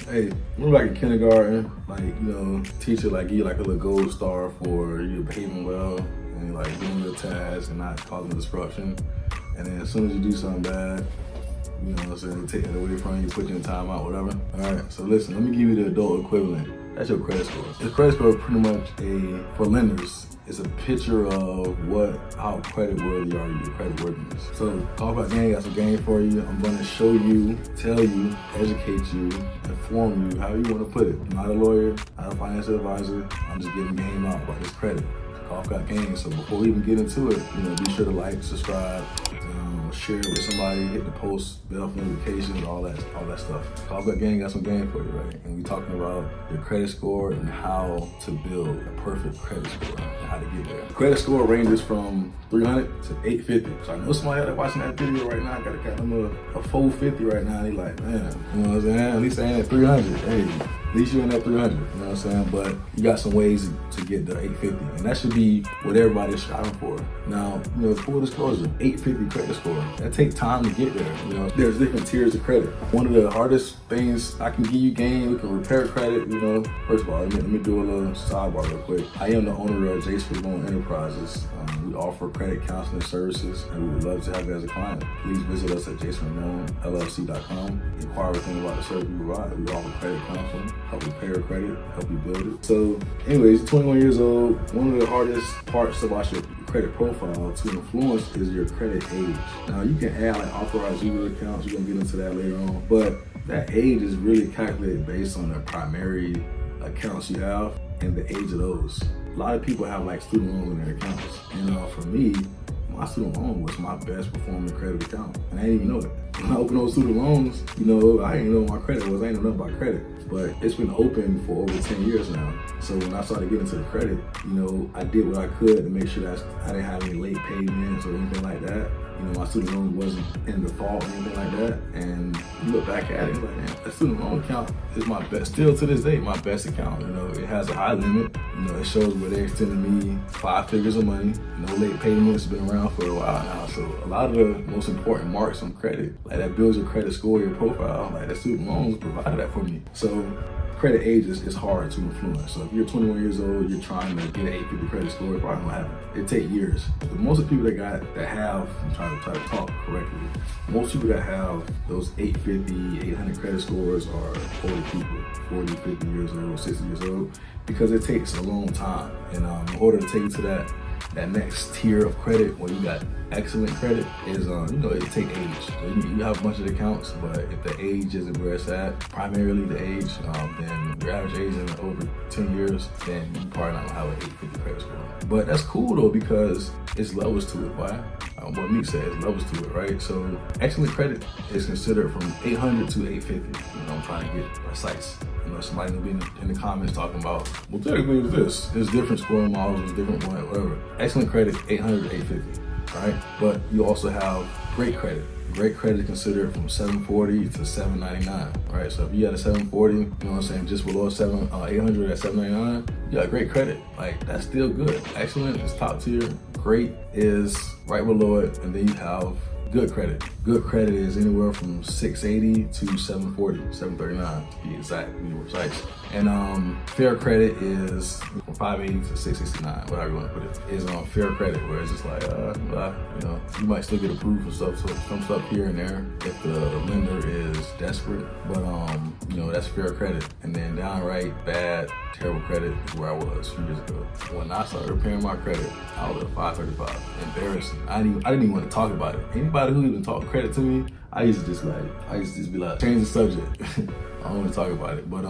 hey, remember like in kindergarten, like, you know, teacher like give you like a little gold star for you behaving well and like doing your tasks and not causing disruption. And then as soon as you do something bad, you know what I'm saying, they take it away from you, put you in timeout, whatever. All right, so listen, let me give you the adult equivalent. That's your credit score. The credit score is pretty much for lenders, it's a picture of how creditworthy are you, your creditworthiness. So Coffgotgame got some game for you. I'm gonna show you, tell you, educate you, inform you, how you wanna put it. I'm not a lawyer, not a financial advisor. I'm just giving game out about this credit. Coffgotgame. So before we even get into it, you know, be sure to like, subscribe, share it with somebody, hit the post, bell for notifications, all that stuff. Coffgotgame got some game for you, right? And we talking about your credit score and how to build a perfect credit score and how to get there. Credit score ranges from 300 to 850. So I know somebody out there watching that video right now got them a 450 right now. They like, man, you know what I'm saying? At least I ain't at 300. Hey, at least you're in that 300, you know what I'm saying? But you got some ways to get the 850, and that should be what everybody's striving for. Now, you know, full disclosure, 850 credit score, that takes time to get there. You know, there's different tiers of credit. One of the hardest things I can give you game, we can repair credit, you know. First of all, let me do a little sidebar real quick. I am the owner of Jason Loan Enterprises. We offer credit counseling services, and we would love to have you as a client. Please visit us at jasonloanllc.com. Inquire everything about the service we provide. We offer credit counseling, help repair credit, help you build it. So anyways, 21 years old, one of the hardest parts about your credit profile to influence is your credit age. Now you can add like authorized user accounts, we're gonna get into that later on, but that age is really calculated based on the primary accounts you have and the age of those. A lot of people have like student loans in their accounts. And for me, my student loan was my best performing credit account, and I didn't even know it. When I opened those student loans, you know, I didn't know what my credit was. I didn't know nothing about credit, but it's been open for over 10 years now. So when I started getting into the credit, you know, I did what I could to make sure that I didn't have any late payments or anything like that. You know, my student loan wasn't in default or anything like that. And you look back at it, like, man, that student loan account is my best, still to this day, my best account. You know, it has a high limit. You know, it shows where they extended me 5 figures of money. No late payments, been around for a while now. So a lot of the most important marks on credit, like that builds your credit score, your profile, like the student loans provided that for me. So credit age is hard to influence. So if you're 21 years old, you're trying to get an 850 credit score, it probably won't happen. It takes years. But most of the people that have, I'm trying to talk correctly, most people that have those 850, 800 credit scores are older people, 40, 50 years old, 60 years old, because it takes a long time. And in order to take you to that next tier of credit where you got excellent credit is, you know, it take age. So you have a bunch of accounts, but if the age isn't where it's at, primarily the age, then your average age is over 10 years, then you probably not gonna have an 850 credit score. But that's cool though, because it's levels to it, why? What Meek said, it's levels to it, right? So excellent credit is considered from 800 to 850. You know, I'm trying to get precise. You know, somebody will be in the comments talking about, well, technically it's this. There's different scoring models, there's different whatever. Excellent credit, 800 to 850, right? But you also have great credit. Great credit is considered from 740 to 799, right? So if you had a 740, you know what I'm saying, just below 800 at 799, you got great credit. Like, that's still good. Excellent is top tier. Great is right below it, and then you have good credit. Good credit is anywhere from 680 to 740, 739 to be exact, to be precise. And fair credit is from 580 to 669, whatever you want to put it, is on fair credit, where it's just like, you know, you might still get approved for stuff, so some stuff here and there if the lender is desperate, but you know, that's fair credit. And then downright bad, terrible credit is where I was a few years ago. When I started repairing my credit, I was at 535. Embarrassing. I didn't even want to talk about it. Anybody who even talked credit to me, I used to just be like, change the subject. I don't want to talk about it. But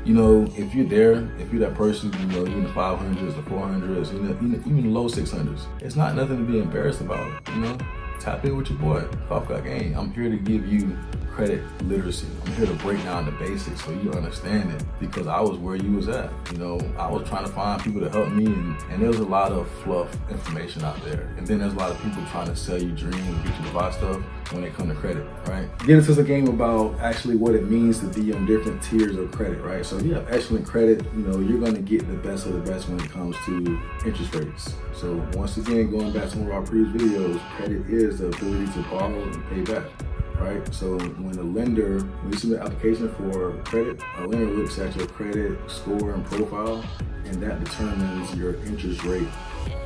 you know, if you're there, if you're that person, you know, you're in the 500s, the 400s, you know, even the low 600s, it's not nothing to be embarrassed about, you know? Tap in with your boy, Coffgotgame. I'm here to give you credit literacy. I'm here to break down the basics so you understand it, because I was where you was at. You know, I was trying to find people to help me, and there's a lot of fluff information out there. And then there's a lot of people trying to sell you dreams and get you to buy stuff when it comes to credit, right? Get into the game about actually what it means to be on different tiers of credit, right? So if you have excellent credit, you know, you're gonna get the best of the best when it comes to interest rates. So once again, going back to one of our previous videos, credit is the ability to borrow and pay back. right? So when you submit an application for credit, a lender looks at your credit score and profile, and that determines your interest rate.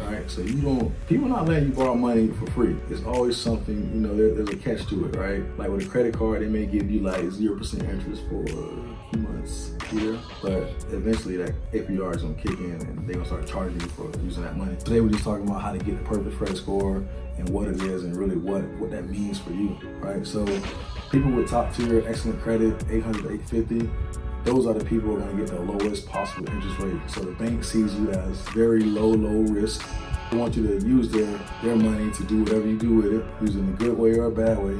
Right, so people not letting you borrow money for free. It's always something, there's a catch to it, right? Like with a credit card, they may give you like 0% interest for a few months, year, but eventually that APR is gonna kick in and they're gonna start charging you for using that money. Today we're just talking about how to get the perfect credit score and what it is and really what that means for you, right? So people with top tier excellent credit, 800 to 850, those are the people who are going to get the lowest possible interest rate. So the bank sees you as very low risk. They want you to use their money to do whatever you do with it, use it in a good way or a bad way.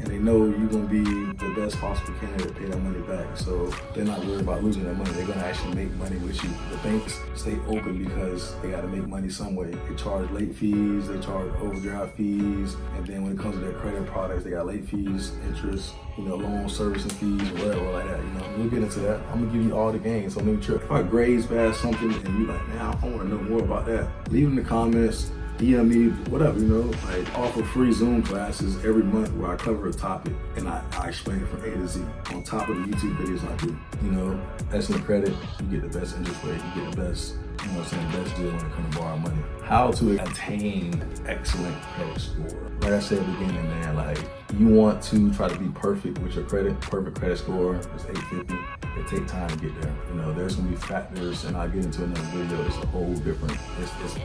And they know you're going to be the best possible candidate to pay that money back. So they're not worried about losing that money. They're going to actually make money with you. The banks stay open because they got to make money some way. They charge late fees, they charge overdraft fees, and then when it comes to their credit products, they got late fees, interest, loan servicing fees, or whatever like that. We'll get into that. I'm gonna give you all the games. So make sure if I graze past something and you're like, man, I want to know more about that, leave in the comments. DM me, whatever, like offer free Zoom classes every month where I cover a topic and I explain it from A to Z on top of the YouTube videos I do. Excellent credit, you get the best interest rate, you get the best, the best deal when it comes to borrow money. How to attain excellent credit score. Like I said at the beginning, man, like you want to try to be perfect with your credit. Perfect credit score is 850. It takes time to get there. There's gonna be factors, and I'll get into another video. It's a whole different,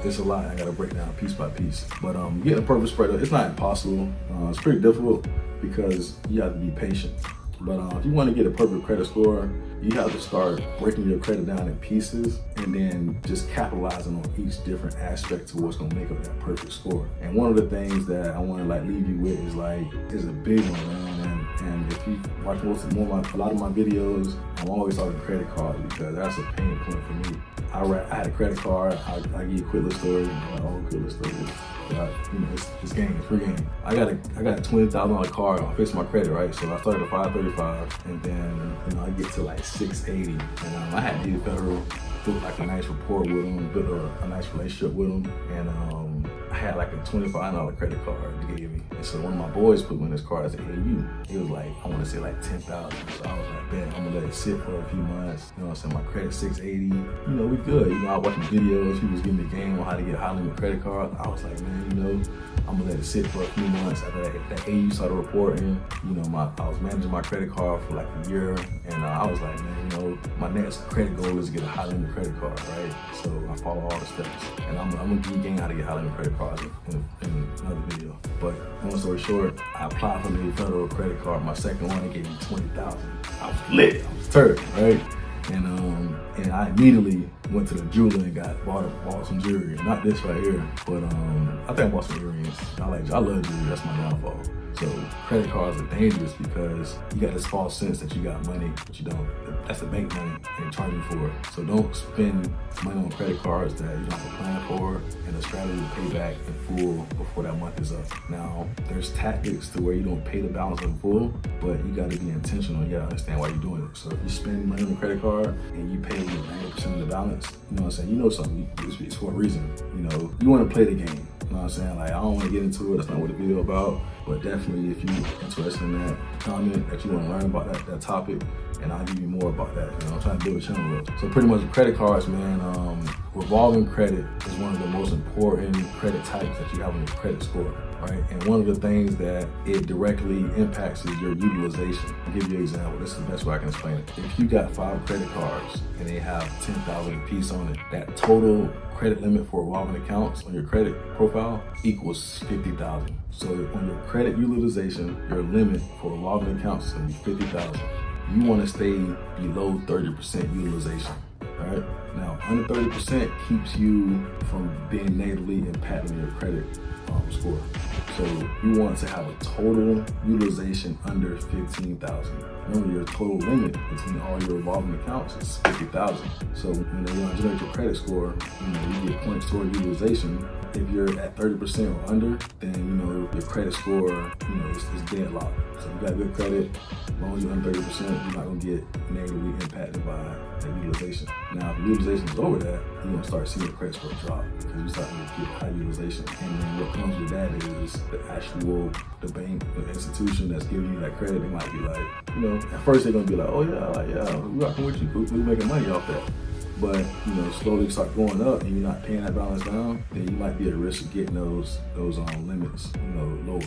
it's a lot. I gotta break down piece by piece. But getting a perfect spread, it's not impossible. It's pretty difficult because you have to be patient. But if you want to get a perfect credit score, you have to start breaking your credit down in pieces and then just capitalizing on each different aspect to what's gonna make up that perfect score. And one of the things that I want to leave you with is a big one, man. And if you watch a lot of my videos, I'm always talking credit cards because that's a pain point for me. I had a credit card. I'll give you a quick little story. It's game, it's free game. I got a $20,000 card. I fixed my credit, right? So I started at 535, and then I get to like 680, and I had needed Federal, built like a nice rapport with them, built a nice relationship with them, and I had like a $25 credit card they gave me. And so one of my boys put me in this card. I said, hey, he was like, I want to say like 10,000. So I was like, man, I'm gonna let it sit for a few months. My credit 680. We good. I was watching videos. He was giving me a game on how to get high limit credit cards. I was like, man, I'm gonna let it sit for a few months. After that AU started reporting, I was managing my credit card for like a year, and I was like, man, my next credit goal is to get a high limit credit card, right? So I follow all the steps, and I'm gonna give you a game how to get high limit credit cards in another video. But long story short, I applied for the Federal credit card. My second one, they gave me 20,000. I was lit. I was turned, right? And I immediately went to the jeweler and bought some jewelry. Not this right here, but I think I bought some earrings. I love jewelry. That's my downfall. So credit cards are dangerous because you got this false sense that you got money, but you don't. That's the bank money and charging for it. So don't spend money on credit cards that you don't have a plan for and a strategy to pay back in full before that month is up. Now, there's tactics to where you don't pay the balance in full, but you got to be intentional. You got to understand why you're doing it. So if you spend money on a credit card and you pay 90% of the balance, you know what I'm saying? Something, it's for a reason. You want to play the game. You know what I'm saying? Like, I don't want to get into it. That's not what the video about. But definitely, if you're interested in that, comment that you want to learn about that topic, and I'll give you more about that. I'm trying to build a channel up. So pretty much with credit cards, man, revolving credit is one of the most important credit types that you have on your credit score, right? And one of the things that it directly impacts is your utilization. I'll give you an example. This is the best way I can explain it. If you got 5 credit cards and they have 10,000 a piece on it, that total credit limit for revolving accounts on your credit profile equals 50,000. So on your credit utilization, your limit for revolving accounts is gonna be 50,000. You wanna stay below 30% utilization, all right? Now, under 30% keeps you from being negatively impacting your credit score. So you want to have a total utilization under 15,000. Remember, your total limit between all your revolving accounts is 50,000. So when they generate your credit score, you get points toward utilization. If you're at 30% or under, then your credit score, is deadlocked. So if you got good credit, as long as you're under 30%, you're not gonna get negatively impacted by that utilization. Now, if the utilization is over that, you're gonna start seeing the credit score drop because you're starting to get high utilization. And then what comes with that is the bank, the institution that's giving you that credit, they might be like, at first they're gonna be like, oh yeah, we're rocking with you, we're making money off that. But slowly start going up and you're not paying that balance down, then you might be at risk of getting those limits, lower.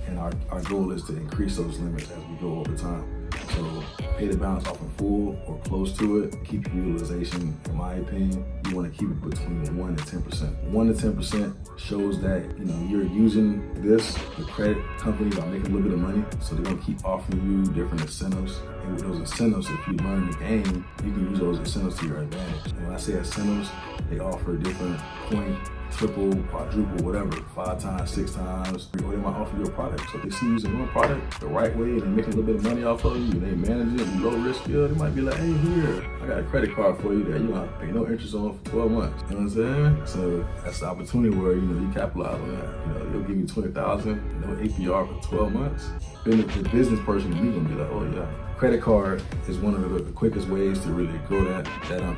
And our goal is to increase those limits as we go over time. So pay the balance off in full or close to it. Keep your utilization, in my opinion, you want to keep it between 1 to 10%. 1 to 10% shows that you're using the credit company by making a little bit of money. So they're gonna keep offering you different incentives. And with those incentives, if you learn the game, you can use those incentives to your advantage. And when I say incentives, they offer different point, triple, quadruple, whatever, 5 times, 6 times, or they might offer you a product. So if they see you using one product the right way and they making a little bit of money off of you and they manage it, you low risk, they might be like, hey, here, I got a credit card for you that you don't have to pay no interest on for 12 months. You know what I'm saying? So that's the opportunity where, you capitalize on that. They'll give you $20,000, no APR for 12 months. Then the business person in me gonna be like, oh yeah. Credit card is one of the quickest ways to really grow that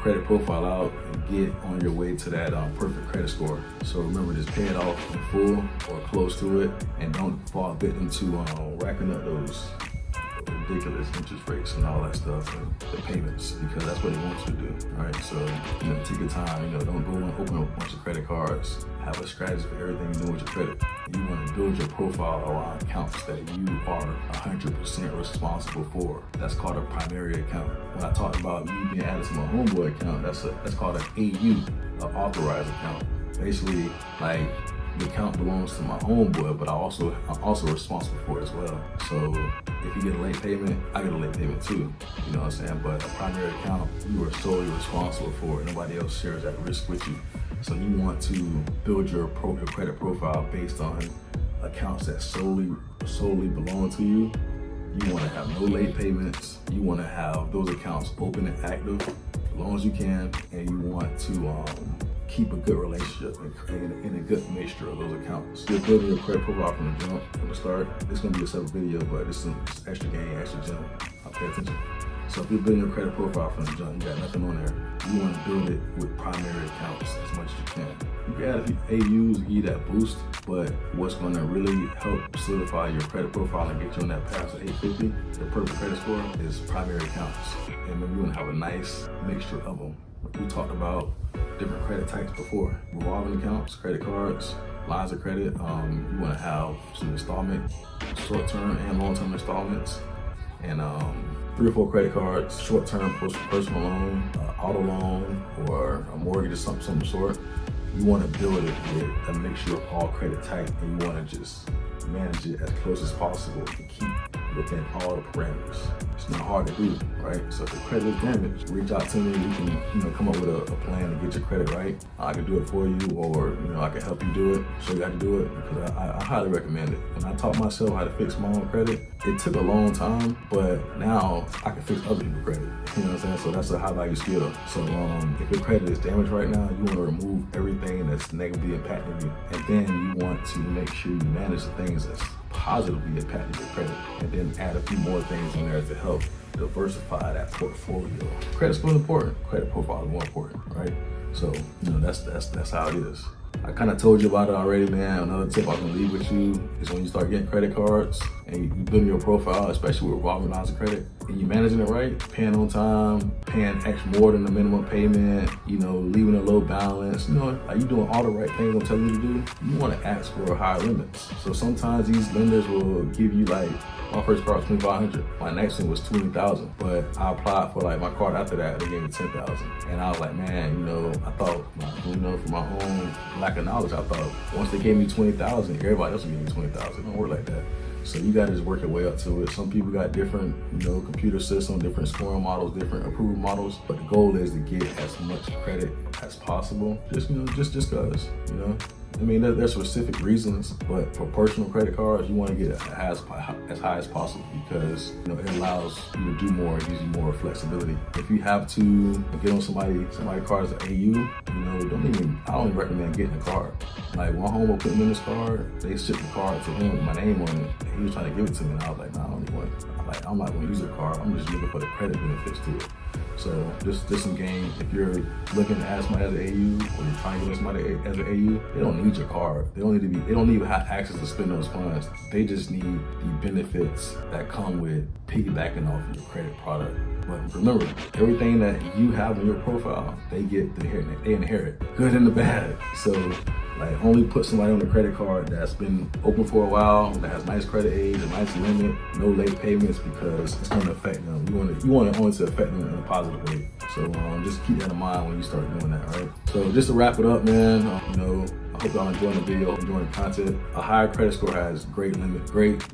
credit profile out and get on your way to that perfect credit score. So remember, just pay it off in full or close to it, and don't fall victim to racking up those ridiculous interest rates and all that stuff and the payments, because that's what they want you to do. All right, so take your time. Don't go and open a bunch of credit cards. Have a strategy for everything you do with your credit. You want to build your profile around accounts that you are 100% responsible for. That's called a primary account. When I talked about me being added to my homeboy account, that's called an AU, an authorized account. Basically, like, the account belongs to my homeboy, but I'm also responsible for it as well. So if you get a late payment, I get a late payment too. You know what I'm saying? But a primary account, you are solely responsible for it. Nobody else shares that risk with you. So you want to build your credit profile based on accounts that solely belong to you. You want to have no late payments. You want to have those accounts open and active as long as you can, and you want to keep a good relationship and a good mixture of those accounts. You're building your credit profile from the jump, from the start. It's gonna be a separate video, but it's extra game, extra gym. I'll pay attention. So if you're building your credit profile from the jump, you got nothing on there, you want to build it with primary accounts as much as you can. You can add a few AUs to give you that boost, but what's going to really help solidify your credit profile and get you on that path to 850, the perfect credit score, is primary accounts. And then you want to have a nice mixture of them. We talked about different credit types before. Revolving accounts, credit cards, lines of credit. You want to have some installment, short-term and long-term installments, and 3 or 4 credit cards, short-term personal loan, auto loan, or a mortgage of some sort. You want to build it with a mixture of all credit type, and you want to just manage it as close as possible to keep within all the parameters. It's not hard to do, right? So if the credit is damaged, reach out to me. We can come up with a plan to get your credit right. I can do it for you, or I can help you do it, show you how to do it, because I highly recommend it. When I taught myself how to fix my own credit, it took a long time, but now I can fix other people's credit. You know what I'm saying? So that's a high value skill. So if your credit is damaged right now, you want to remove everything that's negatively impacting you, and then you want to make sure you manage the things that's positively impacting your credit, and then add a few more things in there to help diversify that portfolio. Credit score is important. Credit profile is more important, right? So that's how it is. I kind of told you about it already, man. Another tip I can leave with you is when you start getting credit cards and you building your profile, especially with revolving lines of credit, and you managing it right, paying on time, paying more than the minimum payment, leaving a low balance, like you doing all the right things I'm telling you to do, you want to ask for higher limits. So sometimes these lenders will give you, like, my first card was $2,500. My next one was $20,000. But I applied for, like, my card after that, they gave me $10,000. And I was like, man, I thought, from my own lack of knowledge, I thought once they gave me $20,000, everybody else would give me $20,000. It don't work like that. So you gotta just work your way up to it. Some people got different, computer systems, different scoring models, different approval models. But the goal is to get as much credit as possible. Just cause, I mean, there's specific reasons, but for personal credit cards, you want to get as high as possible, because it allows you to do more, it gives you more flexibility. If you have to get on somebody card as an AU, I don't even recommend getting a card. Like, one homie put me in this card, they shipped the card to him with my name on it, and he was trying to give it to me, and I was like, nah, I don't need one. I'm not going to use a card. I'm just looking for the credit benefits to it. So just some game. If you're looking to add somebody as an AU, or you're trying to get somebody as an AU, they don't need your card. They don't even have access to spend those funds. They just need the benefits that come with piggybacking off your credit product. But remember, everything that you have in your profile, they inherit, good and the bad. So like, only put somebody on the credit card that's been open for a while, that has nice credit age, a nice limit, no late payments, because it's going to affect them. You want it only to affect them in a positive way. So just keep that in mind when you start doing that, right? So just to wrap it up, man, you know, I hope y'all enjoying the video, enjoying the content. A higher credit score has great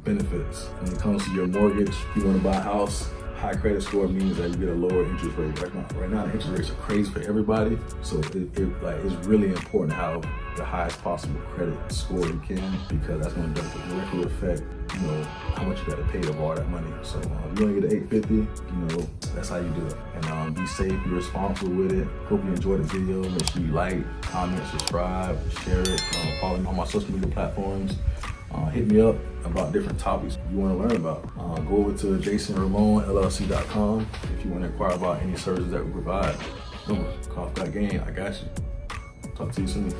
benefits. When it comes to your mortgage, if you want to buy a house, high credit score means that you get a lower interest rate. Right now the interest rates are crazy for everybody. So it's really important to have the highest possible credit score you can, because that's going to directly affect, you know, how much you got to pay to borrow that money. So if you want to get an 850, you know, that's how you do it. And be safe, be responsible with it. Hope you enjoyed the video. Make sure you like, comment, subscribe, share it. Follow me on my social media platforms. Hit me up about different topics you want to learn about. Go over to jasonramonllc.com if you want to inquire about any services that we provide. Remember, Coffgotgame, I got you. Talk to you soon.